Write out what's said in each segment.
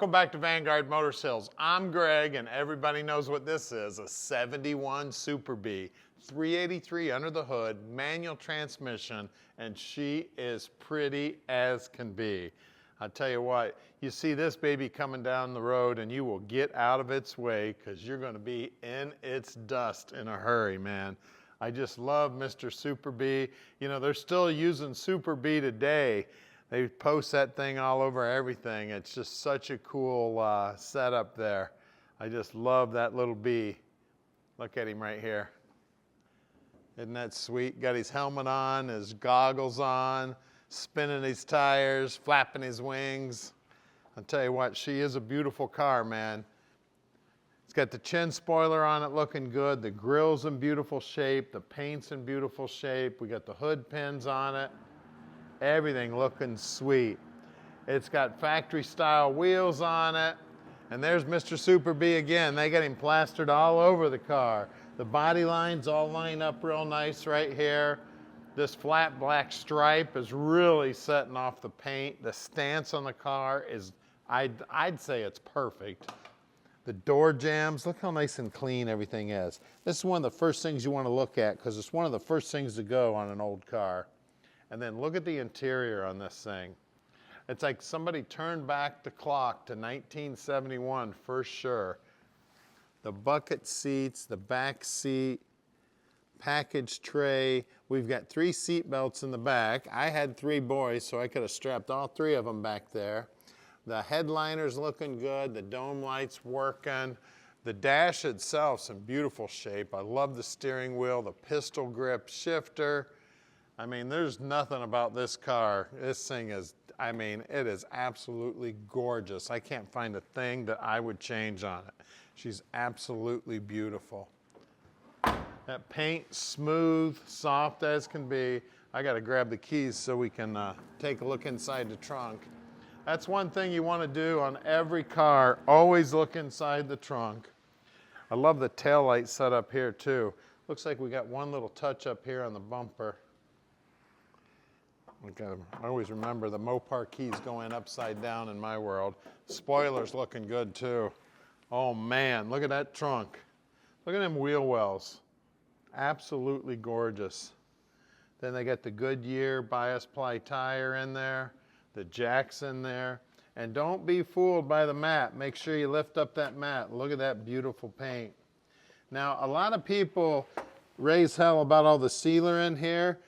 Welcome back to Vanguard Motor Sales. I'm Greg, and everybody knows what this is, a 71 Super B, 383 under the hood, manual transmission, and she is pretty as can be. I'll tell you what, you see this baby coming down the road and you will get out of its way because you're going to be in its dust in a hurry, man. I just love Mr. Super B. You know, they're still using Super B today. They post that thing all over everything. It's just such a cool setup there. I just love that little bee. Look at him right here. Isn't that sweet? Got his helmet on, his goggles on, spinning his tires, flapping his wings. I'll tell you what, she is a beautiful car, man. It's got the chin spoiler on it looking good. The grill's in beautiful shape. The paint's in beautiful shape. We got the hood pins on it. Everything looking sweet. It's got factory style wheels on it. And there's Mr. Super B again. They got him plastered all over the car. The body lines all line up real nice right here. This flat black stripe is really setting off the paint. The stance on the car is, I'd say it's perfect. The door jambs, look how nice and clean everything is. This is one of the first things you want to look at because it's one of the first things to go on an old car. And then look at the interior on this thing. It's like somebody turned back the clock to 1971 for sure. The bucket seats, the back seat, package tray. We've got 3 seat belts in the back. I had 3 boys, so I could have strapped all 3 of them back there. The headliner's looking good. The dome lights working. The dash itself's in beautiful shape. I love the steering wheel, the pistol grip shifter. I mean, there's nothing about this car. This thing is, I mean, it is absolutely gorgeous. I can't find a thing that I would change on it. She's absolutely beautiful. That paint, smooth, soft as can be. I gotta grab the keys so we can take a look inside the trunk. That's one thing you wanna do on every car, always look inside the trunk. I love the taillight setup here too. Looks like we got one little touch up here on the bumper. I always remember the Mopar keys going upside down in my world. Spoiler's looking good too. Oh man, look at that trunk. Look at them wheel wells. Absolutely gorgeous. Then they got the Goodyear bias ply tire in there, the jacks in there. And don't be fooled by the mat. Make sure you lift up that mat. Look at that beautiful paint. Now, a lot of people raise hell about all the sealer in here.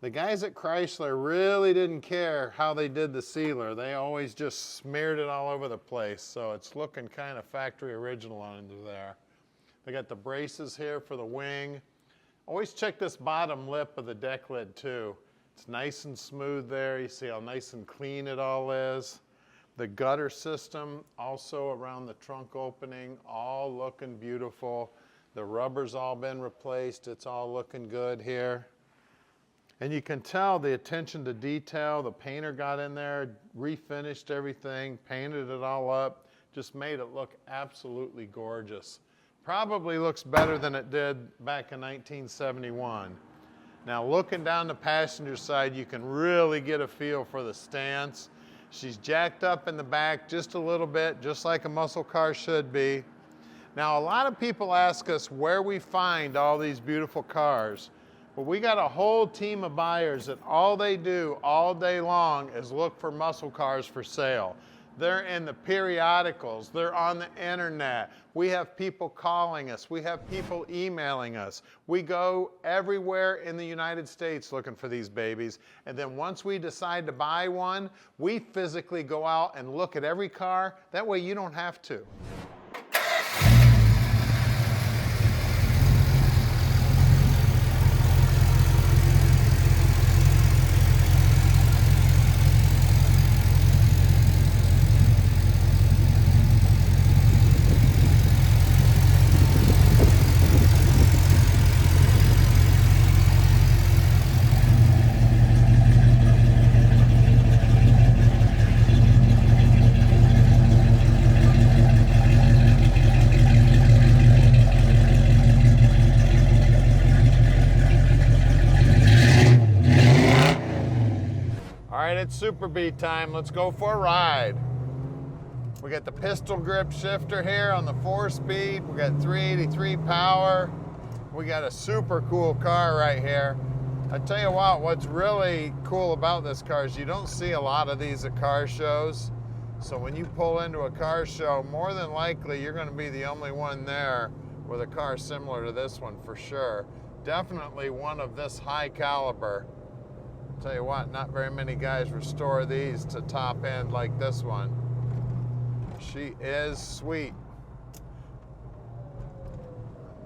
The guys at Chrysler really didn't care how they did the sealer. They always just smeared it all over the place. So it's looking kind of factory original under there. They got the braces here for the wing. Always check this bottom lip of the deck lid too. It's nice and smooth there. You see how nice and clean it all is. The gutter system also around the trunk opening, all looking beautiful. The rubber's all been replaced. It's all looking good here. And you can tell the attention to detail. The painter got in there, refinished everything, painted it all up, just made it look absolutely gorgeous. Probably looks better than it did back in 1971. Now looking down the passenger side, you can really get a feel for the stance. She's jacked up in the back just a little bit, just like a muscle car should be. Now a lot of people ask us where we find all these beautiful cars. Well, we got a whole team of buyers that all they do all day long is look for muscle cars for sale. They're in the periodicals, they're on the internet. We have people calling us, we have people emailing us. We go everywhere in the United States looking for these babies. And then once we decide to buy one, we physically go out and look at every car. That way you don't have to. All right, it's Super B time. Let's go for a ride. We got the pistol grip shifter here on the 4-speed. We got 383 power. We got a super cool car right here. I tell you what, what's really cool about this car is you don't see a lot of these at car shows. So when you pull into a car show, more than likely you're going to be the only one there with a car similar to this one for sure. Definitely one of this high caliber. I'll tell you what, not very many guys restore these to top end like this one. She is sweet.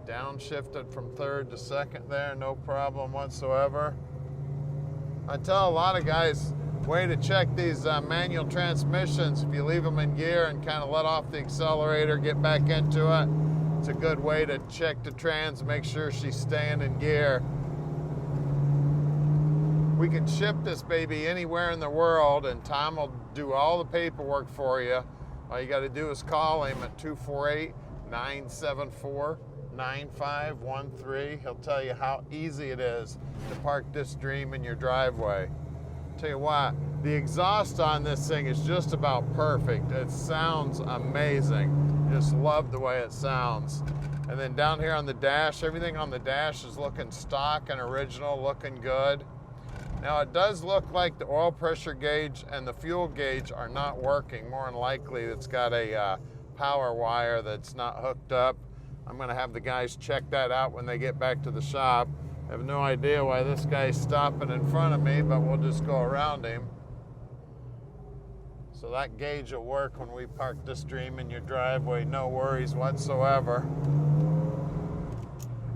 Downshifted from third to second there, no problem whatsoever. I tell a lot of guys, way to check these manual transmissions, if you leave them in gear and kind of let off the accelerator, get back into it, it's a good way to check the trans, make sure she's staying in gear. We can ship this baby anywhere in the world and Tom will do all the paperwork for you. All you got to do is call him at 248-974-9513. He'll tell you how easy it is to park this dream in your driveway. Tell you what, the exhaust on this thing is just about perfect. It sounds amazing. Just love the way it sounds. And then down here on the dash, everything on the dash is looking stock and original, looking good. Now it does look like the oil pressure gauge and the fuel gauge are not working. More than likely it's got a power wire that's not hooked up. I'm gonna have the guys check that out when they get back to the shop. I have no idea why this guy's stopping in front of me, but we'll just go around him. So that gauge will work when we park this dream in your driveway, no worries whatsoever.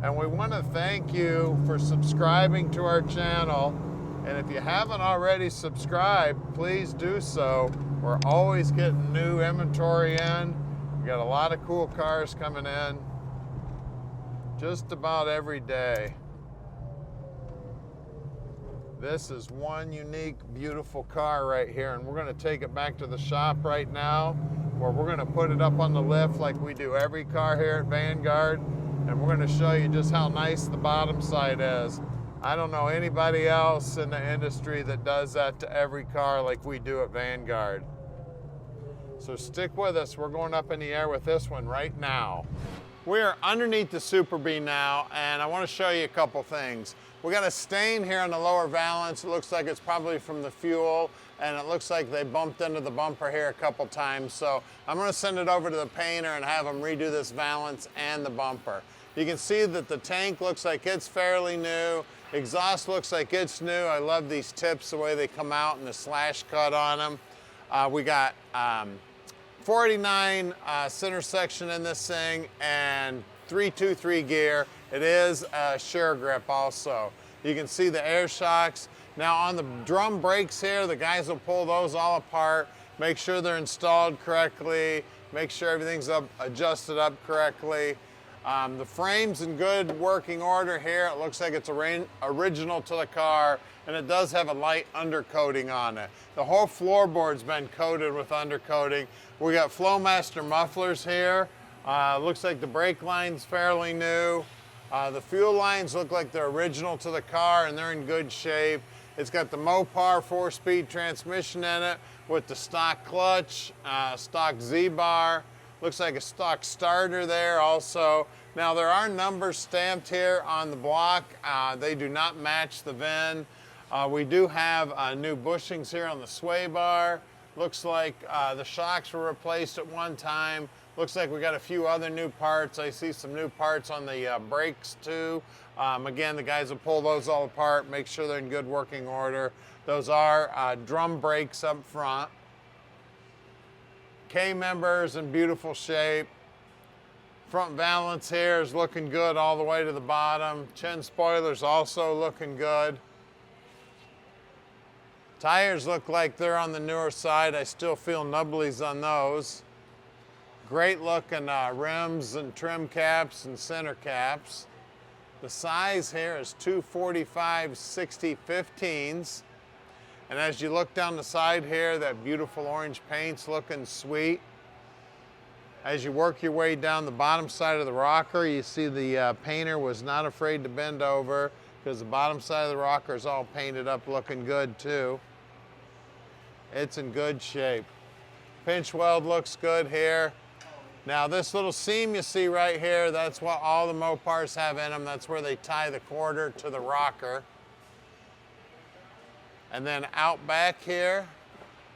And we want to thank you for subscribing to our channel. And if you haven't already subscribed, please do so. We're always getting new inventory in. We got a lot of cool cars coming in just about every day. This is one unique, beautiful car right here, and we're going to take it back to the shop right now, where we're going to put it up on the lift like we do every car here at Vanguard, and we're going to show you just how nice the bottom side is. I don't know anybody else in the industry that does that to every car like we do at Vanguard. So stick with us. We're going up in the air with this one right now. We are underneath the Super Bee now, and I want to show you a couple things. We got a stain here on the lower valance. It looks like it's probably from the fuel, and it looks like they bumped into the bumper here a couple times. So I'm going to send it over to the painter and have him redo this valance and the bumper. You can see that the tank looks like it's fairly new. Exhaust looks like it's new. I love these tips, the way they come out and the slash cut on them. We got 489 center section in this thing and 323 gear. It is a sure grip also. You can see the air shocks. Now on the drum brakes here, the guys will pull those all apart, make sure they're installed correctly, make sure everything's adjusted up correctly. The frame's in good working order here. It looks like it's original to the car, and it does have a light undercoating on it. The whole floorboard's been coated with undercoating. We got Flowmaster mufflers here. Looks like the brake line's fairly new. The fuel lines look like they're original to the car, and they're in good shape. It's got the Mopar 4-speed transmission in it with the stock clutch, stock Z-bar. Looks like a stock starter there also. Now there are numbers stamped here on the block. They do not match the VIN. We do have new bushings here on the sway bar. Looks like the shocks were replaced at one time. Looks like we got a few other new parts. I see some new parts on the brakes too. Again, the guys will pull those all apart, make sure they're in good working order. Those are drum brakes up front. K-members in beautiful shape. Front valance here is looking good all the way to the bottom. Chin spoilers also looking good. Tires look like they're on the newer side. I still feel nubblies on those. Great looking rims and trim caps and center caps. The size here is 245/60/15s. And as you look down the side here, that beautiful orange paint's looking sweet. As you work your way down the bottom side of the rocker, you see the painter was not afraid to bend over because the bottom side of the rocker is all painted up looking good too. It's in good shape. Pinch weld looks good here. Now this little seam you see right here, that's what all the Mopars have in them. That's where they tie the quarter to the rocker. And then out back here,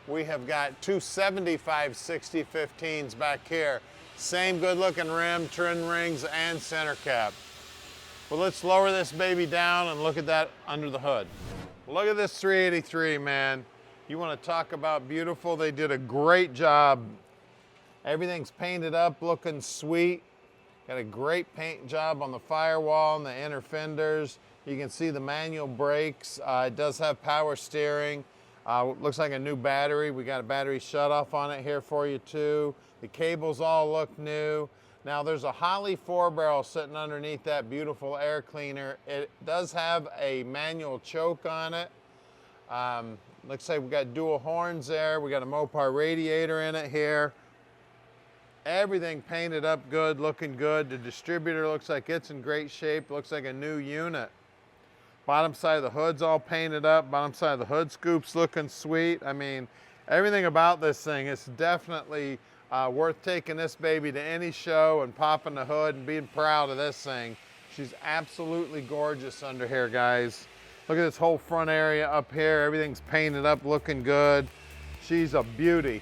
we have got two 75/60/15s back here. Same good looking rim, trim rings, and center cap. Well, let's lower this baby down and look at that under the hood. Look at this 383, man. You want to talk about beautiful? They did a great job. Everything's painted up, looking sweet. Got a great paint job on the firewall and the inner fenders. You can see the manual brakes. It does have power steering. Looks like a new battery. We got a battery shutoff on it here for you too. The cables all look new. Now there's a Holley 4-barrel sitting underneath that beautiful air cleaner. It does have a manual choke on it. Looks like we got dual horns there. We got a Mopar radiator in it here. Everything painted up good, looking good. The distributor looks like it's in great shape. Looks like a new unit. Bottom side of the hood's all painted up. Bottom side of the hood scoop's looking sweet. I mean, everything about this thing is definitely worth taking this baby to any show and popping the hood and being proud of this thing. She's absolutely gorgeous under here, guys. Look at this whole front area up here. Everything's painted up, looking good. She's a beauty.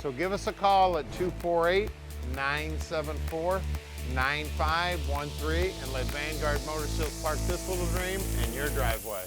So give us a call at 248-974-9513 and let Vanguard Motor Sales park this little dream in your driveway.